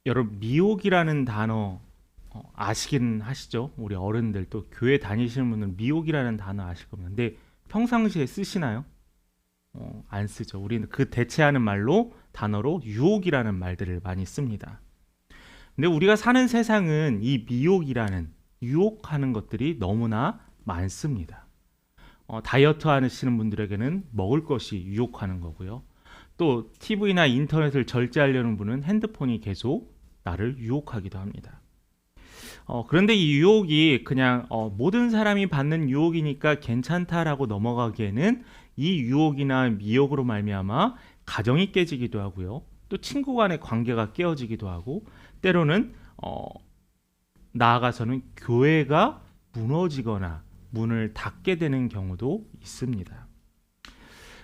여러분 미혹이라는 단어 아시긴 하시죠? 우리 어른들 또 교회 다니시는 분들은 미혹이라는 단어 아실 겁니다. 근데 평상시에 쓰시나요? 안 쓰죠. 우리는 그 대체하는 말로 단어로 유혹이라는 말들을 많이 씁니다. 근데 우리가 사는 세상은 이 미혹이라는 유혹하는 것들이 너무나 많습니다. 다이어트 하시는 분들에게는 먹을 것이 유혹하는 거고요. 또 TV나 인터넷을 절제하려는 분은 핸드폰이 계속 나를 유혹하기도 합니다. 그런데 이 유혹이 그냥 모든 사람이 받는 유혹이니까 괜찮다라고 넘어가기에는 이 유혹이나 미혹으로 말미암아 가정이 깨지기도 하고요. 또 친구 간의 관계가 깨어지기도 하고 때로는 나아가서는 교회가 무너지거나 문을 닫게 되는 경우도 있습니다.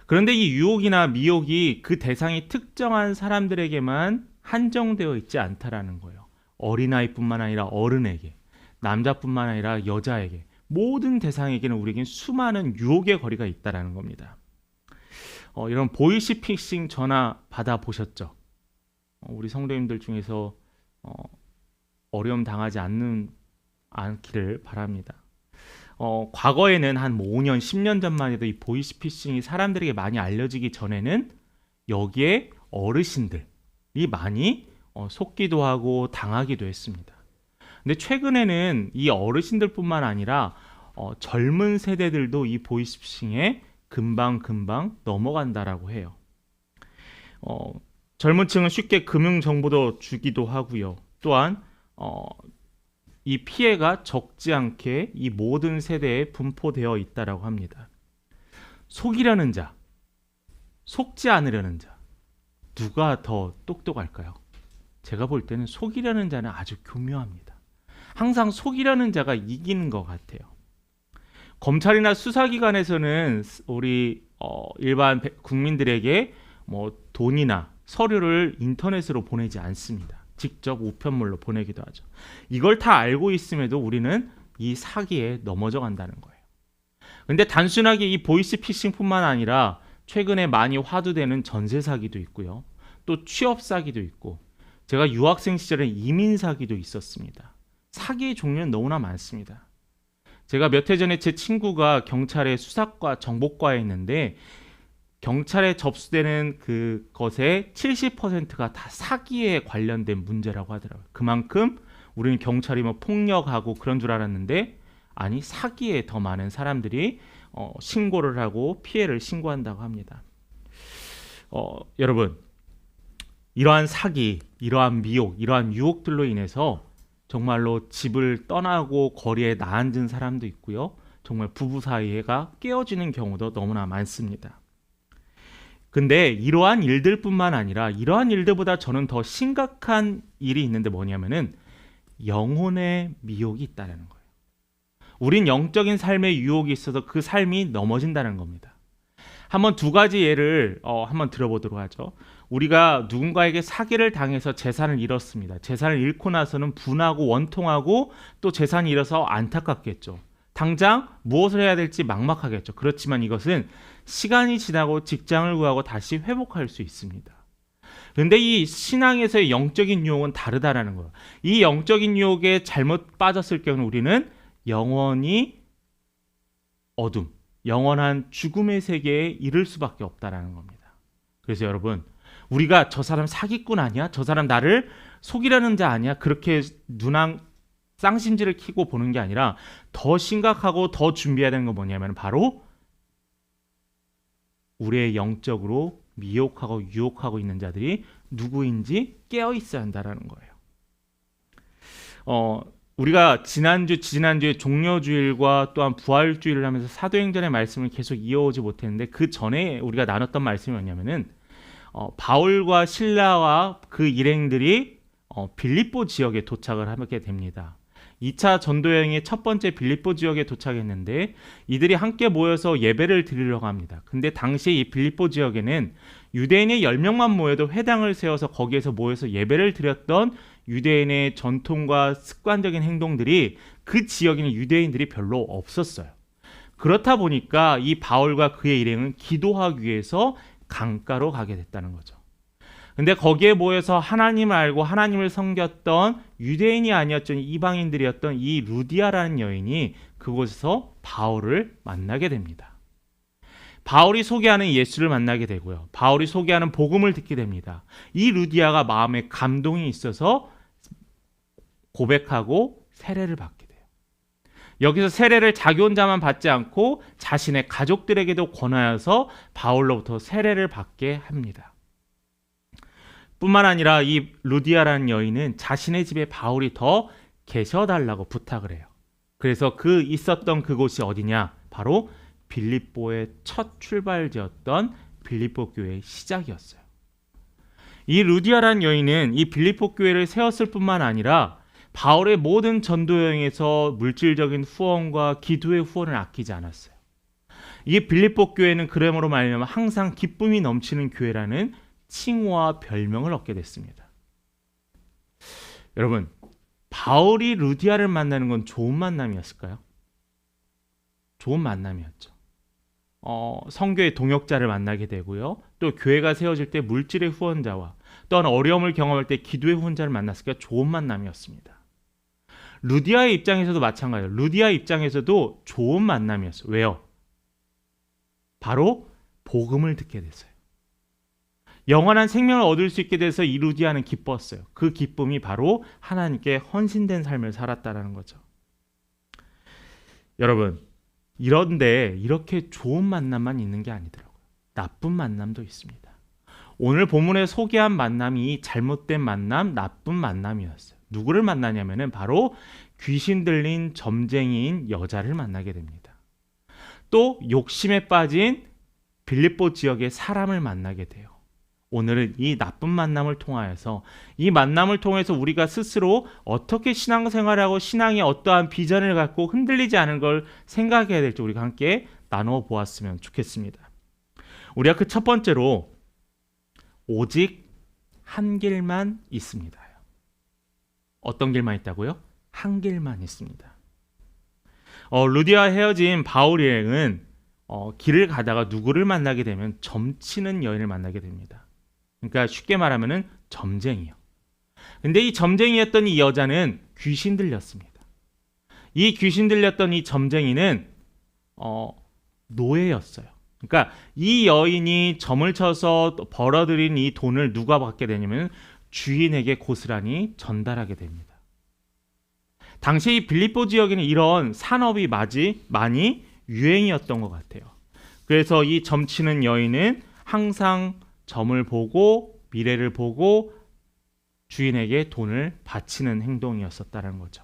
그런데 이 유혹이나 미혹이 그 대상이 특정한 사람들에게만 한정되어 있지 않다라는 거예요. 어린아이뿐만 아니라 어른에게, 남자뿐만 아니라 여자에게, 모든 대상에게는 우리에겐 수많은 유혹의 거리가 있다라는 겁니다. 이런 보이시피싱 전화 받아보셨죠? 우리 성도님들 중에서 어려움 당하지 않기를 바랍니다. 과거에는 한 5년, 10년 전만 해도 이 보이스피싱이 사람들에게 많이 알려지기 전에는 여기에 어르신들이 많이 속기도 하고 당하기도 했습니다. 근데 최근에는 이 어르신들뿐만 아니라 젊은 세대들도 이 보이스피싱에 금방 넘어간다라고 해요. 젊은 층은 쉽게 금융 정보도 주기도 하고요. 또한 이 피해가 적지 않게 이 모든 세대에 분포되어 있다라고 합니다. 속이려는 자, 속지 않으려는 자, 누가 더 똑똑할까요? 제가 볼 때는 속이려는 자는 아주 교묘합니다. 항상 속이려는 자가 이기는 것 같아요. 검찰이나 수사기관에서는 우리 일반 국민들에게 뭐 돈이나 서류를 인터넷으로 보내지 않습니다. 직접 우편물로 보내기도 하죠. 이걸 다 알고 있음에도 우리는 이 사기에 넘어져 간다는 거예요. 근데 단순하게 이 보이스피싱뿐만 아니라 최근에 많이 화두되는 전세 사기도 있고요. 또 취업 사기도 있고 제가 유학생 시절에 이민 사기도 있었습니다. 사기의 종류는 너무나 많습니다. 제가 몇 해 전에 제 친구가 경찰의 수사과 정보과에 있는데 경찰에 접수되는 그것의 70%가 다 사기에 관련된 문제라고 하더라고요. 그만큼 우리는 경찰이 뭐 폭력하고 그런 줄 알았는데 아니 사기에 더 많은 사람들이 신고를 하고 피해를 신고한다고 합니다. 여러분 이러한 사기, 이러한 미혹, 이러한 유혹들로 인해서 정말로 집을 떠나고 거리에 나앉은 사람도 있고요. 정말 부부 사이가 깨어지는 경우도 너무나 많습니다. 근데 이러한 일들뿐만 아니라 이러한 일들보다 저는 더 심각한 일이 있는데 뭐냐면은 영혼의 미혹이 있다는 거예요. 우린 영적인 삶의 유혹이 있어서 그 삶이 넘어진다는 겁니다. 한번 두 가지 예를 한번 들어보도록 하죠. 우리가 누군가에게 사기를 당해서 재산을 잃었습니다. 재산을 잃고 나서는 분하고 원통하고 또 재산이 잃어서 안타깝겠죠. 당장 무엇을 해야 될지 막막하겠죠. 그렇지만 이것은 시간이 지나고 직장을 구하고 다시 회복할 수 있습니다. 그런데 이 신앙에서의 영적인 유혹은 다르다라는 거예요. 이 영적인 유혹에 잘못 빠졌을 경우 우리는 영원히 어둠, 영원한 죽음의 세계에 이를 수밖에 없다라는 겁니다. 그래서 여러분, 우리가 저 사람 사기꾼 아니야? 저 사람 나를 속이려는 자 아니야? 그렇게 쌍심지를 키고 보는 게 아니라 더 심각하고 더 준비해야 되는 건 뭐냐면 바로 우리의 영적으로 미혹하고 유혹하고 있는 자들이 누구인지 깨어 있어야 한다라는 거예요. 우리가 지난주에 종려주일과 또한 부활주일을 하면서 사도행전의 말씀을 계속 이어오지 못했는데 그 전에 우리가 나눴던 말씀이 뭐냐면은 바울과 실라와 그 일행들이 빌립보 지역에 도착을 하게 됩니다. 2차 전도여행의 첫 번째 빌립보 지역에 도착했는데 이들이 함께 모여서 예배를 드리려고 합니다. 근데 당시 이 빌립보 지역에는 유대인의 10명만 모여도 회당을 세워서 거기에서 모여서 예배를 드렸던 유대인의 전통과 습관적인 행동들이 그 지역에는 유대인들이 별로 없었어요. 그렇다 보니까 이 바울과 그의 일행은 기도하기 위해서 강가로 가게 됐다는 거죠. 근데 거기에 모여서 하나님을 알고 하나님을 섬겼던 유대인이 아니었던 이방인들이었던 이 루디아라는 여인이 그곳에서 바울을 만나게 됩니다. 바울이 소개하는 예수를 만나게 되고요. 바울이 소개하는 복음을 듣게 됩니다. 이 루디아가 마음에 감동이 있어서 고백하고 세례를 받게 돼요. 여기서 세례를 자기 혼자만 받지 않고 자신의 가족들에게도 권하여서 바울로부터 세례를 받게 합니다. 뿐만 아니라 이 루디아라는 여인은 자신의 집에 바울이 더 계셔달라고 부탁을 해요. 그래서 그 있었던 그곳이 어디냐? 바로 빌립보의 첫 출발지였던 빌립보 교회의 시작이었어요. 이 루디아라는 여인은 이 빌립보 교회를 세웠을 뿐만 아니라 바울의 모든 전도 여행에서 물질적인 후원과 기도의 후원을 아끼지 않았어요. 이 빌립보 교회는 그러므로 말미암아 항상 기쁨이 넘치는 교회라는 칭호와 별명을 얻게 됐습니다. 여러분, 바울이 루디아를 만나는 건 좋은 만남이었을까요? 좋은 만남이었죠. 성교의 동역자를 만나게 되고요. 또 교회가 세워질 때 물질의 후원자와 또한 어려움을 경험할 때 기도의 후원자를 만났으니까 좋은 만남이었습니다. 루디아의 입장에서도 마찬가지예요. 루디아 입장에서도 좋은 만남이었어요. 왜요? 바로 복음을 듣게 됐어요. 영원한 생명을 얻을 수 있게 돼서 이 루디아는 기뻤어요. 그 기쁨이 바로 하나님께 헌신된 삶을 살았다는 거죠. 여러분, 이런데 이렇게 좋은 만남만 있는 게 아니더라고요. 나쁜 만남도 있습니다. 오늘 본문에 소개한 만남이 잘못된 만남, 나쁜 만남이었어요. 누구를 만나냐면은 바로 귀신 들린 점쟁이인 여자를 만나게 됩니다. 또 욕심에 빠진 빌립보 지역의 사람을 만나게 돼요. 오늘은 이 나쁜 만남을 통하여서 이 만남을 통해서 우리가 스스로 어떻게 신앙생활하고 신앙의 어떠한 비전을 갖고 흔들리지 않은 걸 생각해야 될지 우리가 함께 나누어 보았으면 좋겠습니다. 우리가 그 첫 번째로 오직 한 길만 있습니다. 어떤 길만 있다고요? 한 길만 있습니다. 루디아와 헤어진 바울 일행은 길을 가다가 누구를 만나게 되면 점치는 여인을 만나게 됩니다. 그러니까 쉽게 말하면은 점쟁이요. 근데 이 점쟁이였던 이 여자는 귀신 들렸습니다. 이 귀신 들렸던 이 점쟁이는 노예였어요. 그러니까 이 여인이 점을 쳐서 벌어들인 이 돈을 누가 받게 되냐면 주인에게 고스란히 전달하게 됩니다. 당시 이 빌립보 지역에는 이런 산업이 많이 유행이었던 것 같아요. 그래서 이 점치는 여인은 항상 점을 보고 미래를 보고 주인에게 돈을 바치는 행동이었었다는 거죠.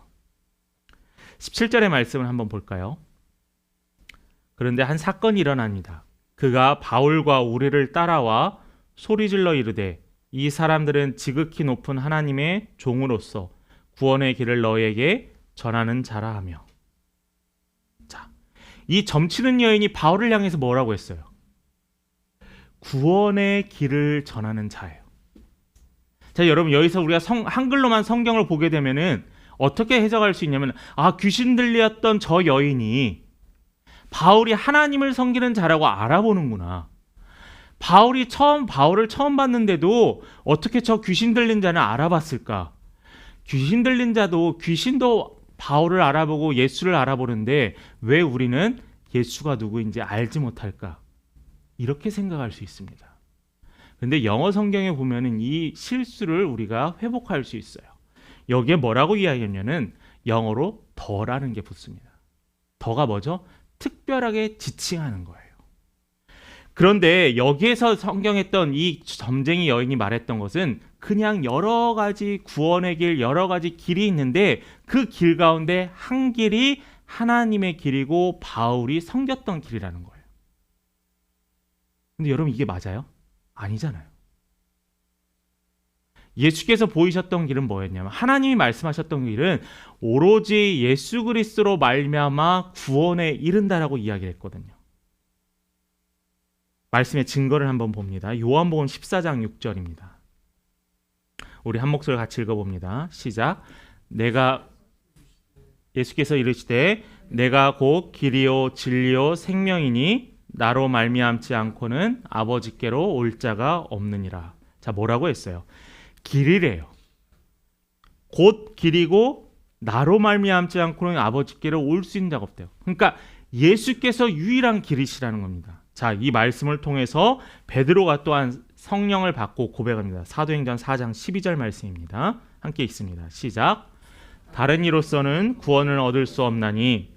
17절의 말씀을 한번 볼까요? 그런데 한 사건이 일어납니다. 그가 바울과 우리를 따라와 소리질러 이르되 이 사람들은 지극히 높은 하나님의 종으로서 구원의 길을 너에게 전하는 자라 하며. 자, 이 점치는 여인이 바울을 향해서 뭐라고 했어요? 구원의 길을 전하는 자예요. 자, 여러분 여기서 우리가 한글로만 성경을 보게 되면은 어떻게 해석할 수 있냐면 귀신 들렸던 저 여인이 바울이 하나님을 섬기는 자라고 알아보는구나. 바울을 처음 봤는데도 어떻게 저 귀신 들린 자는 알아봤을까? 귀신 들린 자도 귀신도 바울을 알아보고 예수를 알아보는데 왜 우리는 예수가 누구인지 알지 못할까? 이렇게 생각할 수 있습니다. 근데 영어 성경에 보면은 이 실수를 우리가 회복할 수 있어요. 여기에 뭐라고 이야기하냐면은 영어로 더라는 게 붙습니다. 더가 뭐죠? 특별하게 지칭하는 거예요. 그런데 여기에서 성경했던 이 점쟁이 여인이 말했던 것은 그냥 여러 가지 구원의 길, 여러 가지 길이 있는데 그 길 가운데 한 길이 하나님의 길이고 바울이 섬겼던 길이라는 거예요. 근데 여러분 이게 맞아요? 아니잖아요. 예수께서 보이셨던 길은 뭐였냐면 하나님이 말씀하셨던 길은 오로지 예수 그리스도로 말미암아 구원에 이른다라고 이야기를 했거든요. 말씀의 증거를 한번 봅니다. 요한복음 14장 6절입니다. 우리 한 목소리 같이 읽어봅니다. 시작. 예수께서 이르시되 내가 곧 길이요 진리요 생명이니 나로 말미암지 않고는 아버지께로 올 자가 없느니라. 자, 뭐라고 했어요? 길이래요. 곧 길이고 나로 말미암지 않고는 아버지께로 올 수 있는 자가 없대요. 그러니까 예수께서 유일한 길이시라는 겁니다. 자, 이 말씀을 통해서 베드로가 또한 성령을 받고 고백합니다. 사도행전 4장 12절 말씀입니다. 함께 읽습니다. 시작. 다른 이로서는 구원을 얻을 수 없나니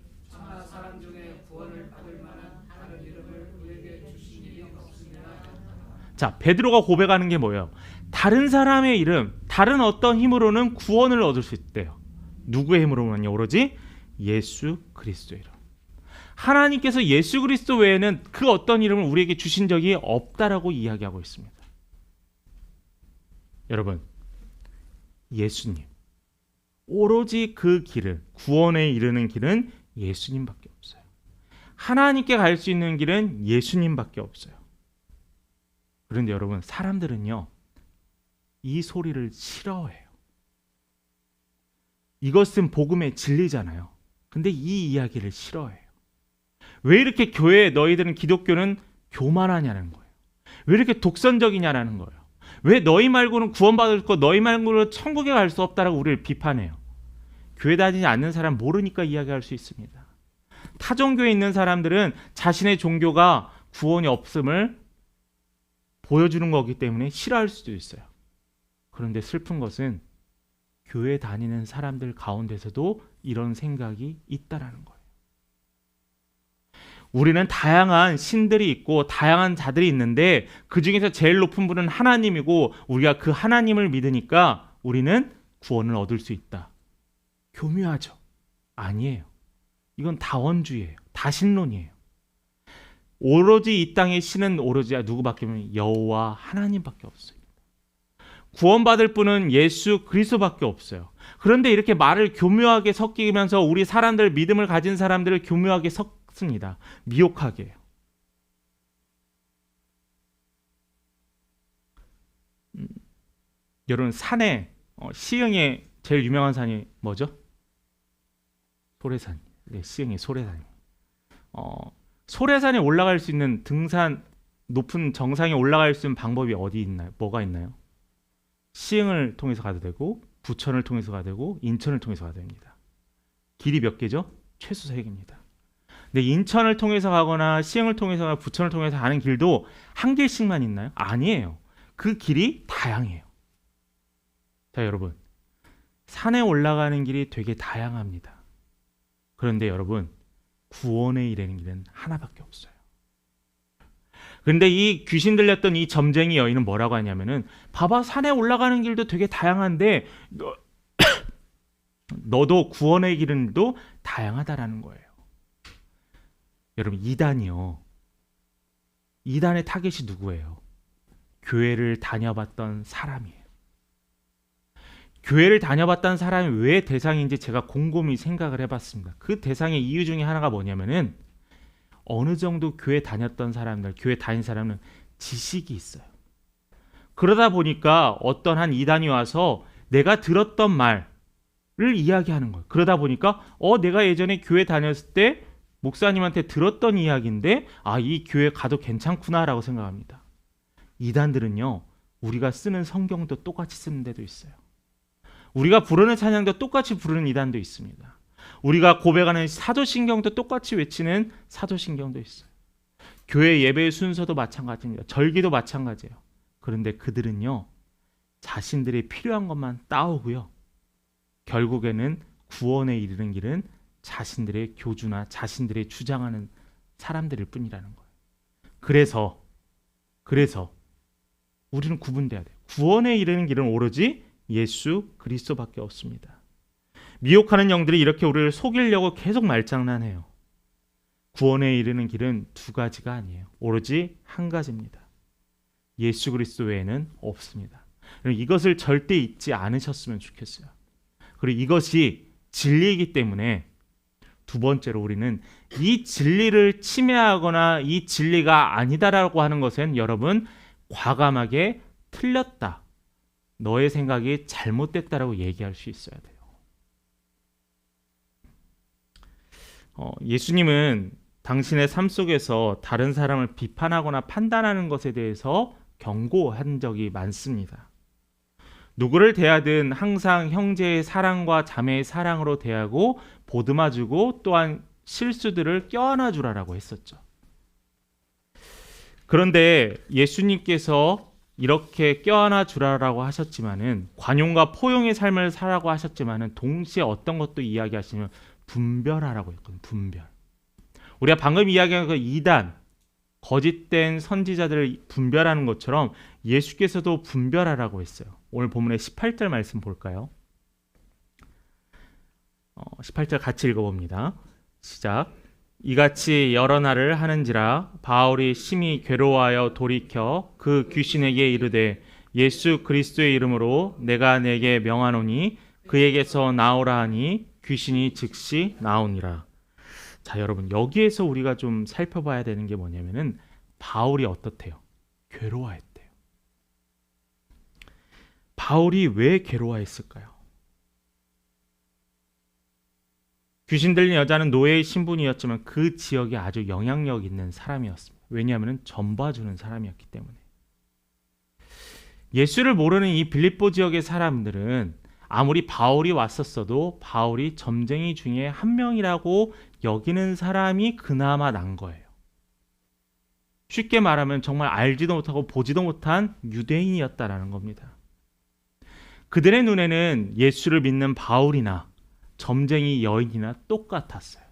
사람 중에 구원을 받을 만한 다른 이름을 우리에게 주신 이는 없습니다. 자, 베드로가 고백하는 게 뭐예요? 다른 사람의 이름, 다른 어떤 힘으로는 구원을 얻을 수 있대요. 누구의 힘으로만요? 오로지 예수 그리스도의 이름. 하나님께서 예수 그리스도 외에는 그 어떤 이름을 우리에게 주신 적이 없다라고 이야기하고 있습니다. 여러분, 예수님, 오로지 그 길을, 구원에 이르는 길은 예수님밖에 없어요. 하나님께 갈 수 있는 길은 예수님밖에 없어요. 그런데 여러분, 사람들은요, 이 소리를 싫어해요. 이것은 복음의 진리잖아요. 근데 이 이야기를 싫어해요. 왜 이렇게 교회 너희들은 기독교는 교만하냐는 거예요. 왜 이렇게 독선적이냐라는 거예요. 왜 너희 말고는 구원받을 거, 너희 말고는 천국에 갈 수 없다라고 우리를 비판해요. 교회 다니지 않는 사람 모르니까 이야기할 수 있습니다. 타종교에 있는 사람들은 자신의 종교가 구원이 없음을 보여주는 거기 때문에 싫어할 수도 있어요. 그런데 슬픈 것은 교회 다니는 사람들 가운데서도 이런 생각이 있다라는 거예요. 우리는 다양한 신들이 있고 다양한 자들이 있는데 그 중에서 제일 높은 분은 하나님이고 우리가 그 하나님을 믿으니까 우리는 구원을 얻을 수 있다. 교묘하죠? 아니에요. 이건 다원주의예요. 다신론이에요. 오로지 이 땅의 신은 오로지 누구밖에 없는 여호와 하나님밖에 없어요. 구원받을 분은 예수 그리스도밖에 없어요. 그런데 이렇게 말을 교묘하게 섞이면서 우리 사람들, 믿음을 가진 사람들을 교묘하게 섞습니다. 미혹하게 해요. 여러분, 산에 시흥에 제일 유명한 산이 뭐죠? 소래산. 네, 시흥의 소래산. 소래산에 올라갈 수 있는 등산 높은 정상에 올라갈 수 있는 방법이 어디 있나요? 뭐가 있나요? 시흥을 통해서 가도 되고 부천을 통해서 가도 되고 인천을 통해서 가도 됩니다. 길이 몇 개죠? 최소 3개입니다. 근데 인천을 통해서 가거나 시흥을 통해서 가거나 부천을 통해서 가는 길도 한 개씩만 있나요? 아니에요. 그 길이 다양해요. 자, 여러분, 산에 올라가는 길이 되게 다양합니다. 그런데 여러분, 구원에 이르는 길은 하나밖에 없어요. 그런데 이 귀신 들렸던 이 점쟁이 여인은 뭐라고 하냐면은, 봐봐, 산에 올라가는 길도 되게 다양한데 너도 구원의 길도 다양하다라는 거예요. 여러분, 이단이요. 이단의 타겟이 누구예요? 교회를 다녀봤던 사람이에요. 교회를 다녀봤던 사람이 왜 대상인지 제가 곰곰이 생각을 해봤습니다. 그 대상의 이유 중에 하나가 뭐냐면은 어느 정도 교회 다녔던 사람들, 교회 다닌 사람은 지식이 있어요. 그러다 보니까 어떤 한 이단이 와서 내가 들었던 말을 이야기하는 거예요. 그러다 보니까 내가 예전에 교회 다녔을 때 목사님한테 들었던 이야기인데 이 교회 가도 괜찮구나라고 생각합니다. 이단들은요, 우리가 쓰는 성경도 똑같이 쓰는 데도 있어요. 우리가 부르는 찬양도 똑같이 부르는 이단도 있습니다. 우리가 고백하는 사도신경도 똑같이 외치는 사도신경도 있어요. 교회 예배의 순서도 마찬가지입니다. 절기도 마찬가지예요. 그런데 그들은요, 자신들이 필요한 것만 따오고요, 결국에는 구원에 이르는 길은 자신들의 교주나 자신들의 주장하는 사람들일 뿐이라는 거예요. 그래서 우리는 구분돼야 돼요. 구원에 이르는 길은 오로지 예수 그리스도밖에 없습니다. 미혹하는 영들이 이렇게 우리를 속이려고 계속 말장난해요. 구원에 이르는 길은 두 가지가 아니에요. 오로지 한 가지입니다. 예수 그리스도 외에는 없습니다. 이것을 절대 잊지 않으셨으면 좋겠어요. 그리고 이것이 진리이기 때문에 두 번째로 우리는 이 진리를 침해하거나 이 진리가 아니다라고 하는 것은 여러분, 과감하게 틀렸다, 너의 생각이 잘못됐다라고 얘기할 수 있어야 돼요. 예수님은 당신의 삶 속에서 다른 사람을 비판하거나 판단하는 것에 대해서 경고한 적이 많습니다. 누구를 대하든 항상 형제의 사랑과 자매의 사랑으로 대하고 보듬어주고 또한 실수들을 껴안아 주라라고 했었죠. 그런데 예수님께서 이렇게 껴안아 주라라고 하셨지만은 관용과 포용의 삶을 살라고 하셨지만은 동시에 어떤 것도 이야기하시면 분별하라고 했거든요. 분별. 우리가 방금 이야기한 그 이단 거짓된 선지자들을 분별하는 것처럼 예수께서도 분별하라고 했어요. 오늘 본문의 18절 말씀 볼까요? 18절 같이 읽어봅니다. 시작. 이같이 여러 날을 하는지라 바울이 심히 괴로워하여 돌이켜 그 귀신에게 이르되 예수 그리스도의 이름으로 내가 내게 명하노니 그에게서 나오라 하니 귀신이 즉시 나오니라. 자, 여러분, 여기에서 우리가 좀 살펴봐야 되는 게 뭐냐면은 바울이 어떻대요? 괴로워했대요. 바울이 왜 괴로워했을까요? 귀신 들린 여자는 노예의 신분이었지만 그 지역에 아주 영향력 있는 사람이었습니다. 왜냐하면 전봐주는 사람이었기 때문에. 예수를 모르는 이 빌립보 지역의 사람들은 아무리 바울이 왔었어도 바울이 점쟁이 중에 한 명이라고 여기는 사람이 그나마 난 거예요. 쉽게 말하면 정말 알지도 못하고 보지도 못한 유대인이었다라는 겁니다. 그들의 눈에는 예수를 믿는 바울이나 점쟁이 여인이나 똑같았어요.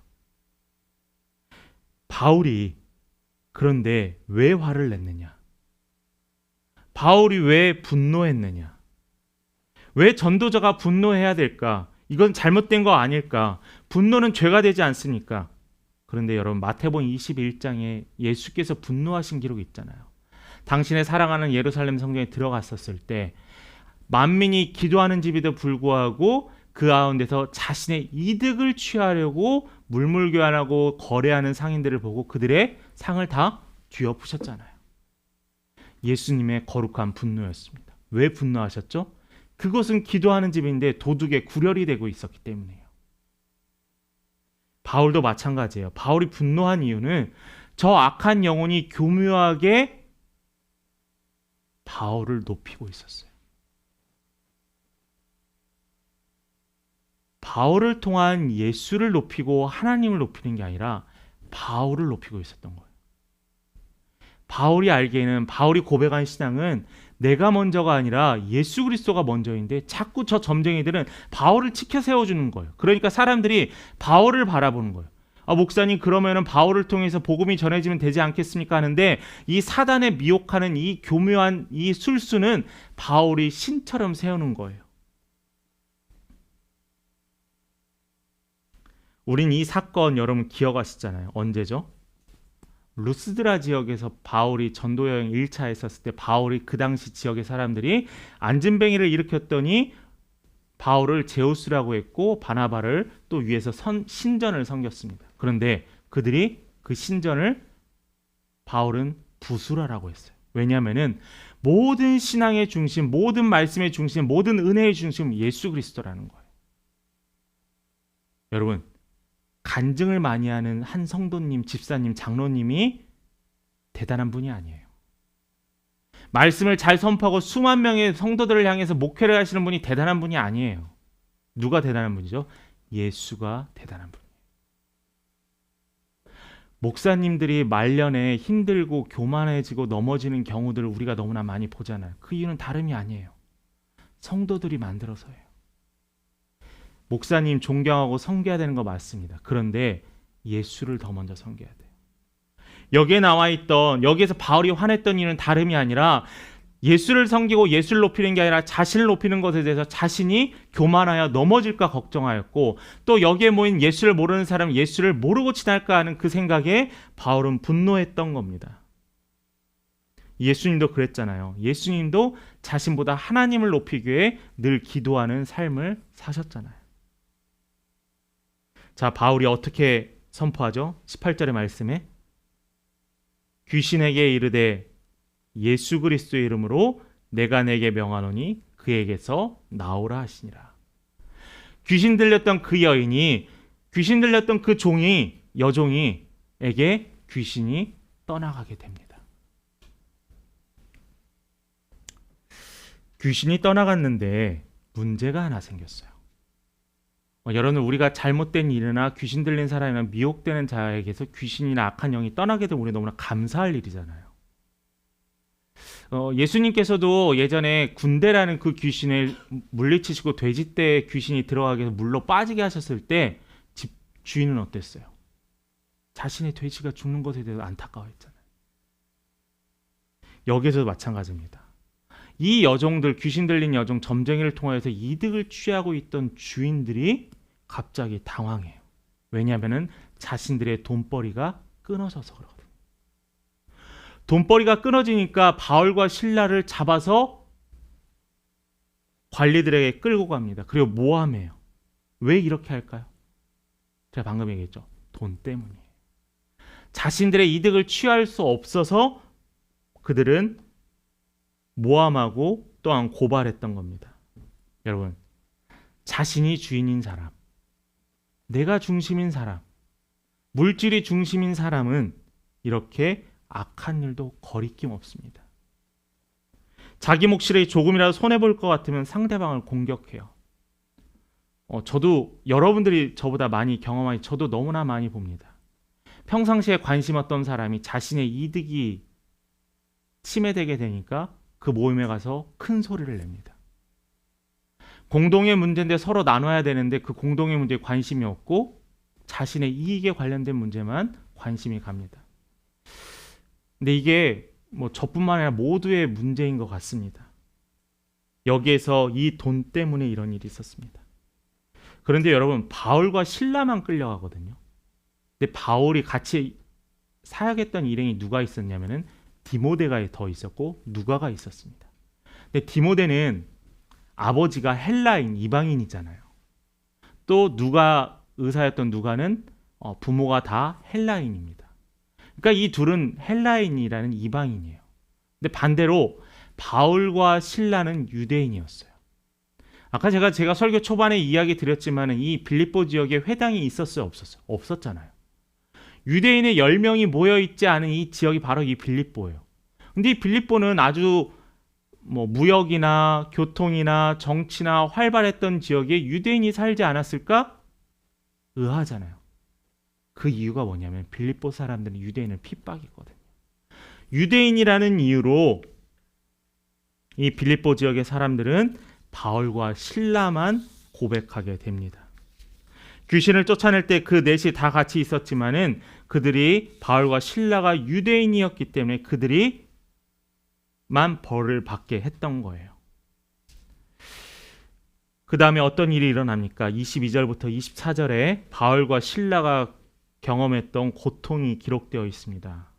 바울이 그런데 왜 화를 냈느냐? 바울이 왜 분노했느냐? 왜 전도자가 분노해야 될까? 이건 잘못된 거 아닐까? 분노는 죄가 되지 않습니까? 그런데 여러분, 마태복음 21장에 예수께서 분노하신 기록이 있잖아요. 당신의 사랑하는 예루살렘 성전에 들어갔었을 때 만민이 기도하는 집에도 불구하고 그 가운데서 자신의 이득을 취하려고 물물교환하고 거래하는 상인들을 보고 그들의 상을 다 뒤엎으셨잖아요. 예수님의 거룩한 분노였습니다. 왜 분노하셨죠? 그것은 기도하는 집인데 도둑의 구렬이 되고 있었기 때문이에요. 바울도 마찬가지예요. 바울이 분노한 이유는 저 악한 영혼이 교묘하게 바울을 높이고 있었어요. 바울을 통한 예수를 높이고 하나님을 높이는 게 아니라 바울을 높이고 있었던 거예요. 바울이 알기에는, 바울이 고백한 신앙은 내가 먼저가 아니라 예수 그리스도가 먼저인데 자꾸 저 점쟁이들은 바울을 치켜 세워주는 거예요. 그러니까 사람들이 바울을 바라보는 거예요. 목사님, 그러면은 바울을 통해서 복음이 전해지면 되지 않겠습니까? 하는데 이 사단의 미혹하는 이 교묘한 이 술수는 바울이 신처럼 세우는 거예요. 우린 이 사건 여러분 기억하시잖아요. 언제죠? 루스드라 지역에서 바울이 전도여행 1차 했었을 때 바울이 그 당시 지역의 사람들이 안진뱅이를 일으켰더니 바울을 제우스라고 했고 바나바를 또 위에서 신전을 섬겼습니다. 그런데 그들이 그 신전을 바울은 부수라라고 했어요. 왜냐하면은 모든 신앙의 중심, 모든 말씀의 중심, 모든 은혜의 중심 예수 그리스도라는 거예요. 여러분, 간증을 많이 하는 한 성도님, 집사님, 장로님이 대단한 분이 아니에요. 말씀을 잘 선포하고 수만 명의 성도들을 향해서 목회를 하시는 분이 대단한 분이 아니에요. 누가 대단한 분이죠? 예수가 대단한 분이에요. 목사님들이 말년에 힘들고 교만해지고 넘어지는 경우들을 우리가 너무나 많이 보잖아요. 그 이유는 다름이 아니에요. 성도들이 만들어서예요. 목사님 존경하고 섬겨야 되는 거 맞습니다. 그런데 예수를 더 먼저 섬겨야 돼요. 여기에 나와 있던, 여기에서 바울이 화냈던 이유는 다름이 아니라 예수를 섬기고 예수를 높이는 게 아니라 자신을 높이는 것에 대해서 자신이 교만하여 넘어질까 걱정하였고, 또 여기에 모인 예수를 모르는 사람 예수를 모르고 지날까 하는 그 생각에 바울은 분노했던 겁니다. 예수님도 그랬잖아요. 예수님도 자신보다 하나님을 높이기 위해 늘 기도하는 삶을 사셨잖아요. 자, 바울이 어떻게 선포하죠? 18절의 말씀에 귀신에게 이르되 예수 그리스도의 이름으로 내가 내게 명하노니 그에게서 나오라 하시니라. 귀신 들렸던 그 여인이, 귀신 들렸던 그 여종이에게 귀신이 떠나가게 됩니다. 귀신이 떠나갔는데 문제가 하나 생겼어요. 여러분, 우리가 잘못된 일이나 귀신 들린 사람이나 미혹되는 자에게서 귀신이나 악한 영이 떠나게 되면 우리 너무나 감사할 일이잖아요. 예수님께서도 예전에 군대라는 그 귀신을 물리치시고 돼지떼 귀신이 들어가게 해서 물로 빠지게 하셨을 때 집 주인은 어땠어요? 자신의 돼지가 죽는 것에 대해서 안타까워했잖아요. 여기서도 마찬가지입니다. 이 여종들, 귀신 들린 여종 점쟁이를 통해서 이득을 취하고 있던 주인들이 갑자기 당황해요. 왜냐하면 자신들의 돈벌이가 끊어져서 그러거든요. 돈벌이가 끊어지니까 바울과 실라를 잡아서 관리들에게 끌고 갑니다. 그리고 모함해요. 왜 이렇게 할까요? 제가 방금 얘기했죠. 돈 때문이에요. 자신들의 이득을 취할 수 없어서 그들은 모함하고 또한 고발했던 겁니다. 여러분, 자신이 주인인 사람, 내가 중심인 사람, 물질이 중심인 사람은 이렇게 악한 일도 거리낌 없습니다. 자기 몫이 조금이라도 손해볼 것 같으면 상대방을 공격해요. 저도 여러분들이 저보다 많이 경험하니 저도 너무나 많이 봅니다. 평상시에 관심 없던 사람이 자신의 이득이 침해되게 되니까 그 모임에 가서 큰 소리를 냅니다. 공동의 문제인데 서로 나눠야 되는데 그 공동의 문제에 관심이 없고 자신의 이익에 관련된 문제만 관심이 갑니다. 근데 이게 저뿐만 아니라 모두의 문제인 것 같습니다. 여기에서 이 돈 때문에 이런 일이 있었습니다. 그런데 여러분, 바울과 실라만 끌려가거든요. 근데 바울이 같이 사역했던 일행이 누가 있었냐면은 디모데가 더 있었고 누가가 있었습니다. 근데 디모데는 아버지가 헬라인, 이방인이잖아요. 또 누가 의사였던 누가는 부모가 다 헬라인입니다. 그러니까 이 둘은 헬라인이라는 이방인이에요. 근데 반대로 바울과 실라는 유대인이었어요. 아까 제가 설교 초반에 이야기 드렸지만 이 빌립보 지역에 회당이 있었어요, 없었어요? 없었잖아요. 유대인의 10명이 모여있지 않은 이 지역이 바로 이 빌립보예요. 근데 이 빌립보는 아주 무역이나 교통이나 정치나 활발했던 지역에 유대인이 살지 않았을까? 의아하잖아요. 그 이유가 뭐냐면 빌립보 사람들은 유대인을 핍박했거든요. 유대인이라는 이유로 이 빌립보 지역의 사람들은 바울과 실라만 고백하게 됩니다. 귀신을 쫓아낼 때 그 넷이 다 같이 있었지만은 그들이 바울과 실라가 유대인이었기 때문에 그들이만 벌을 받게 했던 거예요. 그 다음에 어떤 일이 일어납니까? 22절부터 24절에 바울과 실라가 경험했던 고통이 기록되어 있습니다.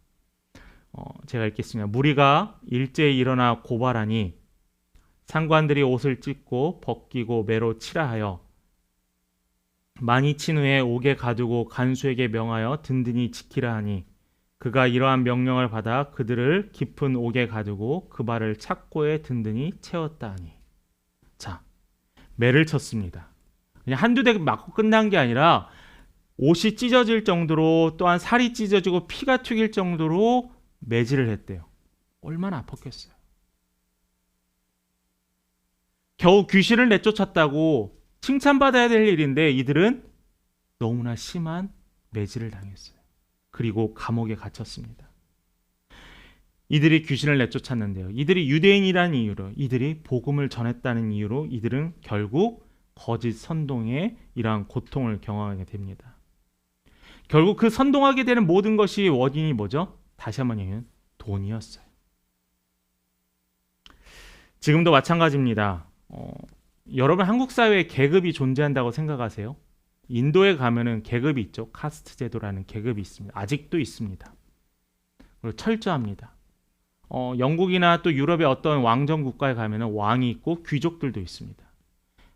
제가 읽겠습니다. 무리가 일제히 일어나 고발하니 상관들이 옷을 찢고 벗기고 매로 치라하여 많이 친 후에 옥에 가두고 간수에게 명하여 든든히 지키라 하니 그가 이러한 명령을 받아 그들을 깊은 옥에 가두고 그 발을 착고에 든든히 채웠다 하니. 자, 매를 쳤습니다. 그냥 한두 대 맞고 끝난 게 아니라 옷이 찢어질 정도로 또한 살이 찢어지고 피가 튀길 정도로 매질을 했대요. 얼마나 아팠겠어요. 겨우 귀신을 내쫓았다고 칭찬받아야 될 일인데 이들은 너무나 심한 매질을 당했어요. 그리고 감옥에 갇혔습니다. 이들이 귀신을 내쫓았는데요. 이들이 유대인이라는 이유로, 이들이 복음을 전했다는 이유로 이들은 결국 거짓 선동에 이러한 고통을 경험하게 됩니다. 결국 그 선동하게 되는 모든 것이 원인이 뭐죠? 다시 한번 얘기하면 돈이었어요. 지금도 마찬가지입니다. 여러분 한국 사회에 계급이 존재한다고 생각하세요? 인도에 가면은 계급이 있죠. 카스트 제도라는 계급이 있습니다. 아직도 있습니다. 그리고 철저합니다. 영국이나 또 유럽의 어떤 왕정 국가에 가면은 왕이 있고 귀족들도 있습니다.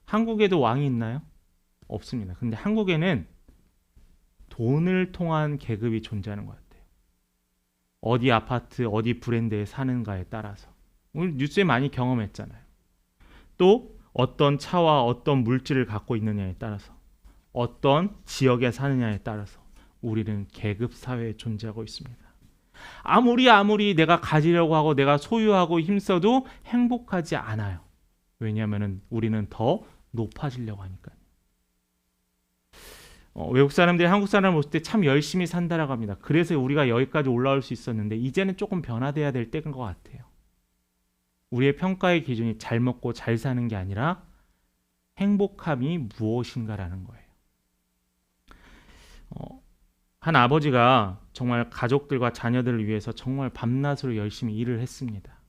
한국에도 왕이 있나요? 없습니다. 근데 한국에는 돈을 통한 계급이 존재하는 것 같아요. 어디 아파트, 어디 브랜드에 사는가에 따라서. 오늘 뉴스에 많이 경험했잖아요. 또 어떤 차와 어떤 물질을 갖고 있느냐에 따라서, 어떤 지역에 사느냐에 따라서 우리는 계급 사회에 존재하고 있습니다. 아무리 내가 가지려고 하고 내가 소유하고 힘써도 행복하지 않아요. 왜냐하면 우리는 더 높아지려고 하니까요. 외국 사람들이 한국 사람을 볼 때 참 열심히 산다라고 합니다. 그래서 우리가 여기까지 올라올 수 있었는데 이제는 조금 변화돼야 될 때인 것 같아요. 우리의 평가의 기준이 잘 먹고 잘 사는 게 아니라 행복함이 무엇인가라는 거예요. 한 아버지가 정말 가족들과 자녀들을 위해서 정말 밤낮으로 열심히 일을 했습니다.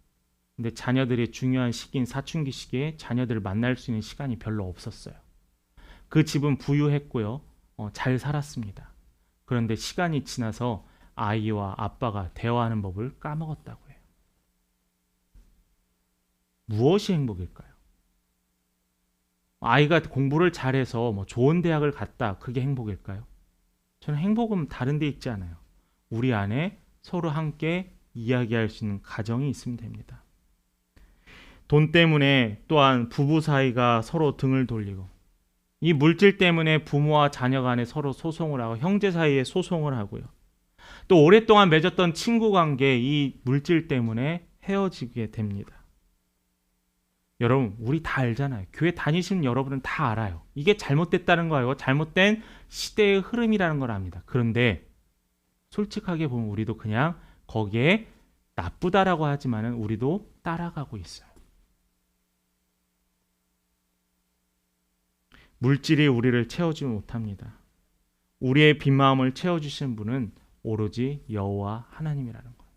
근데 자녀들의 중요한 시기인 사춘기 시기에 자녀들을 만날 수 있는 시간이 별로 없었어요. 그 집은 부유했고요. 잘 살았습니다. 그런데 시간이 지나서 아이와 아빠가 대화하는 법을 까먹었다고 해요. 무엇이 행복일까요? 아이가 공부를 잘해서 좋은 대학을 갔다. 그게 행복일까요? 저는 행복은 다른 데 있지 않아요. 우리 안에 서로 함께 이야기할 수 있는 가정이 있으면 됩니다. 돈 때문에 또한 부부 사이가 서로 등을 돌리고 이 물질 때문에 부모와 자녀 간에 서로 소송을 하고 형제 사이에 소송을 하고요. 또 오랫동안 맺었던 친구 관계 이 물질 때문에 헤어지게 됩니다. 여러분 우리 다 알잖아요. 교회 다니시는 여러분은 다 알아요. 이게 잘못됐다는 거예요. 잘못된 시대의 흐름이라는 걸 압니다. 그런데 솔직하게 보면 우리도 그냥 거기에 나쁘다라고 하지만은 우리도 따라가고 있어요. 물질이 우리를 채워주지 못합니다. 우리의 빈 마음을 채워주시는 분은 오로지 여호와 하나님이라는 거예요.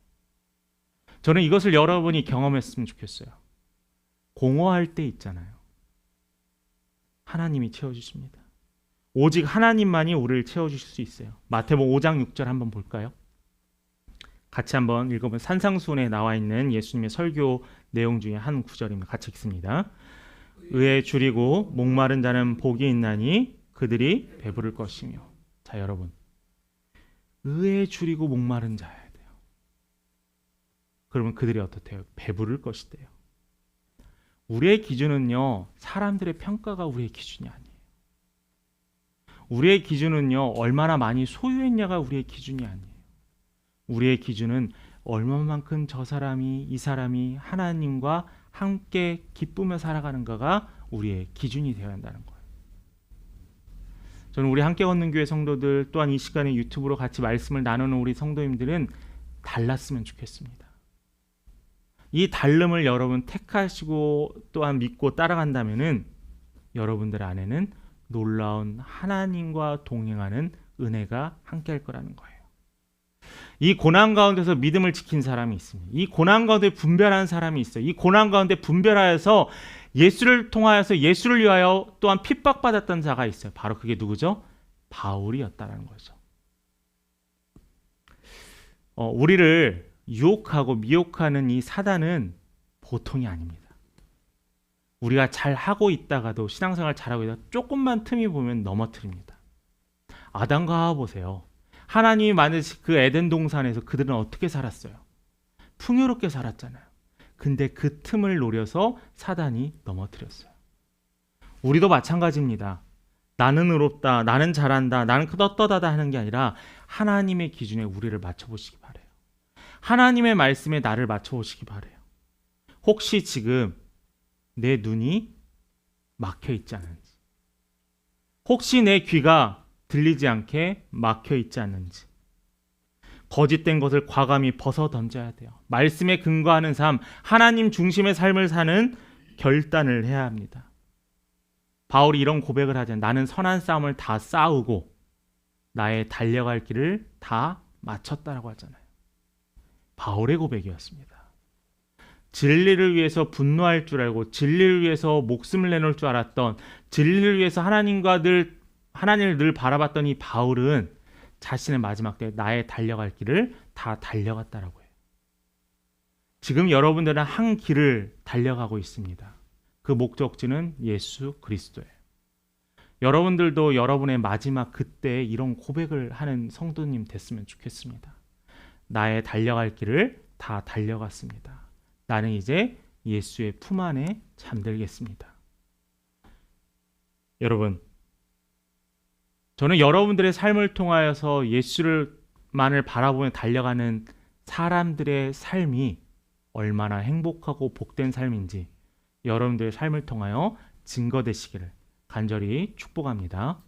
저는 이것을 여러분이 경험했으면 좋겠어요. 공허할 때 있잖아요. 하나님이 채워주십니다. 오직 하나님만이 우리를 채워주실 수 있어요. 마태복음 5장 6절 한번 볼까요? 같이 한번 읽어보면 산상수훈에 나와 있는 예수님의 설교 내용 중에 한 구절입니다. 같이 읽습니다. 의에 줄이고 목마른 자는 복이 있나니 그들이 배부를 것이며. 자 여러분, 의에 줄이고 목마른 자여야 돼요. 그러면 그들이 어떻대요? 배부를 것이대요. 우리의 기준은요, 사람들의 평가가 우리의 기준이 아니에요. 우리의 기준은요, 얼마나 많이 소유했냐가 우리의 기준이 아니에요. 우리의 기준은 얼마만큼 저 사람이, 이 사람이 하나님과 함께 기쁘며 살아가는가가 우리의 기준이 되어야 한다는 거예요. 저는 우리 함께 걷는 교회 성도들 또한 이 시간에 유튜브로 같이 말씀을 나누는 우리 성도님들은 달랐으면 좋겠습니다. 이 다름을 여러분 택하시고 또한 믿고 따라간다면은 여러분들 안에는 놀라운 하나님과 동행하는 은혜가 함께할 거라는 거예요. 이 고난 가운데서 믿음을 지킨 사람이 있습니다. 이 고난 가운데 분별하는 사람이 있어요. 이 고난 가운데 분별하여서 예수를 통하여서 예수를 위하여 또한 핍박받았던 자가 있어요. 바로 그게 누구죠? 바울이었다는 거죠. 우리를 유혹하고 미혹하는 이 사단은 보통이 아닙니다. 우리가 잘 하고 있다가도 신앙생활 잘하고 있다가 조금만 틈이 보면 넘어뜨립니다. 아담과 하와 보세요. 하나님이 만드신 그 에덴 동산에서 그들은 어떻게 살았어요? 풍요롭게 살았잖아요. 근데 그 틈을 노려서 사단이 넘어뜨렸어요. 우리도 마찬가지입니다. 나는 의롭다, 나는 잘한다, 나는 떳떳하다 하는 게 아니라 하나님의 기준에 우리를 맞춰보시기 바래요. 하나님의 말씀에 나를 맞춰보시기 바래요. 혹시 지금 내 눈이 막혀 있지 않은지, 혹시 내 귀가 들리지 않게 막혀 있지 않는지, 거짓된 것을 과감히 벗어 던져야 돼요. 말씀에 근거하는 삶, 하나님 중심의 삶을 사는 결단을 해야 합니다. 바울이 이런 고백을 하잖아요. 나는 선한 싸움을 다 싸우고 나의 달려갈 길을 다 마쳤다라고 하잖아요. 바울의 고백이었습니다. 진리를 위해서 분노할 줄 알고 진리를 위해서 목숨을 내놓을 줄 알았던, 진리를 위해서 하나님을 늘 바라봤던 이 바울은 자신의 마지막 때 나의 달려갈 길을 다 달려갔다라고 해요. 지금 여러분들은 한 길을 달려가고 있습니다. 그 목적지는 예수 그리스도예요. 여러분들도 여러분의 마지막 그때에 이런 고백을 하는 성도님 됐으면 좋겠습니다. 나의 달려갈 길을 다 달려갔습니다. 나는 이제 예수의 품 안에 잠들겠습니다. 여러분, 저는 여러분들의 삶을 통하여서 예수를만을 바라보며 달려가는 사람들의 삶이 얼마나 행복하고 복된 삶인지 여러분들의 삶을 통하여 증거되시기를 간절히 축복합니다.